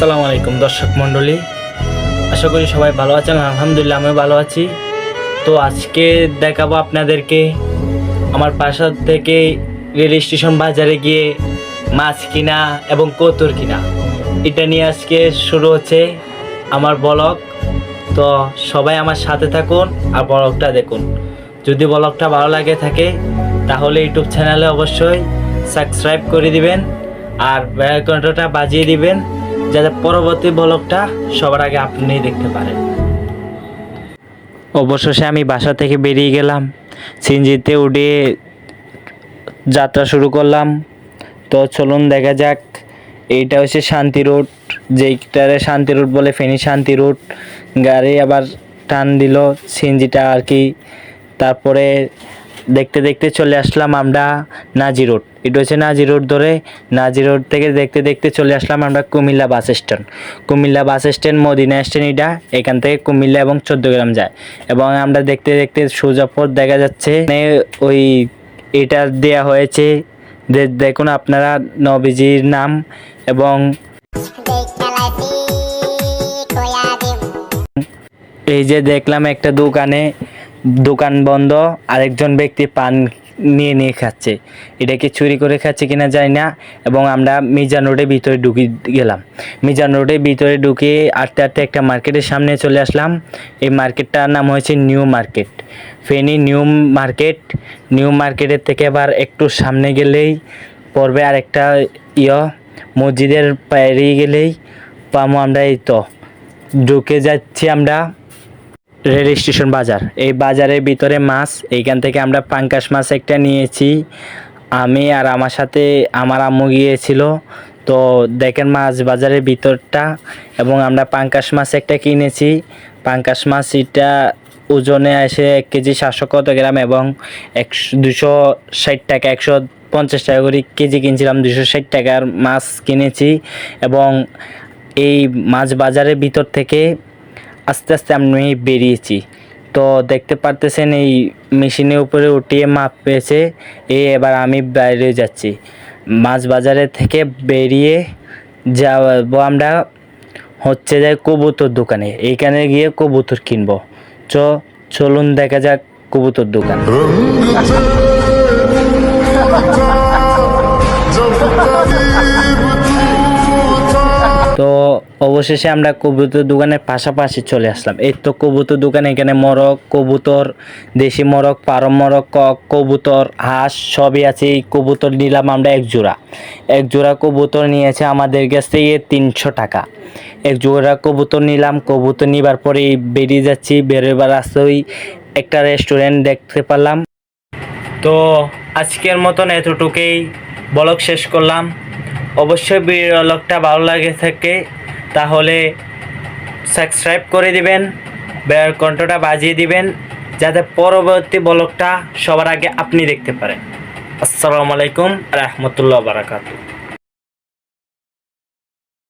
আসসালামু আলাইকুম দর্শক মণ্ডলী, আশা করি সবাই ভালো আছেন। আলহামদুলিল্লাহ আমি ভালো আছি। তো আজকে দেখাবো আপনাদেরকে আমার বাসা থেকে রেল স্টেশন বাজারে গিয়ে মাছ কিনা এবং কৌতুর কিনা, এটা নিয়ে আজকে শুরু হচ্ছে আমার ব্লগ। তো সবাই আমার সাথে থাকুন আর ব্লগটা দেখুন। যদি ব্লগটা ভালো লাগে থাকে তাহলে ইউটিউব চ্যানেলে অবশ্যই সাবস্ক্রাইব করে দিবেন আর বেল আইকনটা বাজিয়ে দিবেন, যাতে পরবর্তী ব্লগটা সবার আগে আপনি দেখতে পারেন। অবশেষে আমি বাসা থেকে বেরিয়ে গেলাম, সিএনজিতে উঠে যাত্রা শুরু করলাম। তো চলুন দেখা যাক। এইটা হচ্ছে শান্তি রোড, যেইটারে শান্তি রোড বলে, ফেনী শান্তি রোড। গাড়ি আবার টান দিল সিএনজিটা আর কি। তারপরে দেখতে দেখতে চলে আসলাম আমরা নাজি রোড। এটা হচ্ছে নাজি রোড ধরে, নাজি রোড থেকে দেখতে দেখতে চলে আসলাম আমরা Comilla bus stand. Comilla bus stand Madina stand, এটা এখান থেকে কুমিল্লা এবং 14 গ্রাম যায়। এবং আমরা দেখতে দেখতে সোজা পথ দেখা যাচ্ছে, ওই এটা দেয়া হয়েছে, দেখুন আপনারা নবীজির নাম। এবং এই যে দেখলাম একটা দোকান বন্ধ, আরেকজন ব্যক্তি পান নিয়ে খাচ্ছে। এটা কি চুরি করে খাচ্ছে কিনা জানি না। এবং আমরা মিজান রোডের ভিতরে গেলাম। মিজান রোডের ভিতরে ঢুকে আস্তে আস্তে একটা মার্কেটের সামনে চলে আসলাম। এই মার্কেটটার নাম হয়েছে new market, Feni new market. New মার্কেটের থেকে আবার একটু সামনে গেলেই পড়বে আরেকটা মসজিদের পেরিয়ে গেলেই পাবো আমরা। এই তো ঢুকে যাচ্ছি আমরা রেল স্টেশন বাজার। এই বাজারের ভিতরে মাছ, এইখান থেকে আমরা পাঙ্কাশ মাছ একটা নিয়েছি আমি, আর আমার সাথে আমার আম্মু গিয়েছিল। তো দেখেন মাছ বাজারের ভিতরটা। এবং আমরা পাঙ্কাশ মাছ একটা কিনেছি। পাঙ্কাশ মাছ এটা ওজনে আসে 1 কেজি 700 কত গ্রাম, এবং 260 টাকা, 150 টাকা করে কেজি কিনছিলাম। 260 টাকার মাছ কিনেছি। এবং এই মাছ বাজারের ভিতর থেকে আস্তে আস্তে আমি বেরিয়েছি। তো দেখতে পারতেছেন এই মেশিনের উপরে উঠিয়ে মাপ পেয়েছে। এবার আমি বাইরে যাচ্ছি। মাছ বাজারের থেকে বেরিয়ে যাবো আমরা হচ্ছে যে কবুতর দোকানে। এইখানে গিয়ে কবুতর কিনবো। চলুন দেখা যাক কবুতর দোকান। তো অবশেষে আমরা কবুতর দোকানের পাশাপাশি চলে আসলাম। এই তো কবুতর দোকান, এখানে মরক কবুতর, দেশি মরক, পারম মরক, কক কবুতর, হাঁস সবই আছে। এই কবুতর নিলাম আমরা এক জোড়া কবুতর নিয়েছে আমাদের কাছ থেকে 300 টাকা। এক জোড়া কবুতর নিলাম। কবুতর নিবার পরে বেরিয়ে যাচ্ছি। বেরোবার রাস্তায় একটা রেস্টুরেন্ট দেখতে পেলাম। তো আজকের মতন এতটুকুই ব্লগ শেষ করলাম। অবশ্যই ব্লগটা ভালো লাগে থাকে তাহলে সাবস্ক্রাইব করে দিবেন, বেল আইকনটা বাজিয়ে দিবেন, যাতে পরবর্তী ব্লগটা সবার আগে আপনি দেখতে পারেন। আসসালামু আলাইকুম রাহমাতুল্লাহি ওয়া বারাকাতুহু।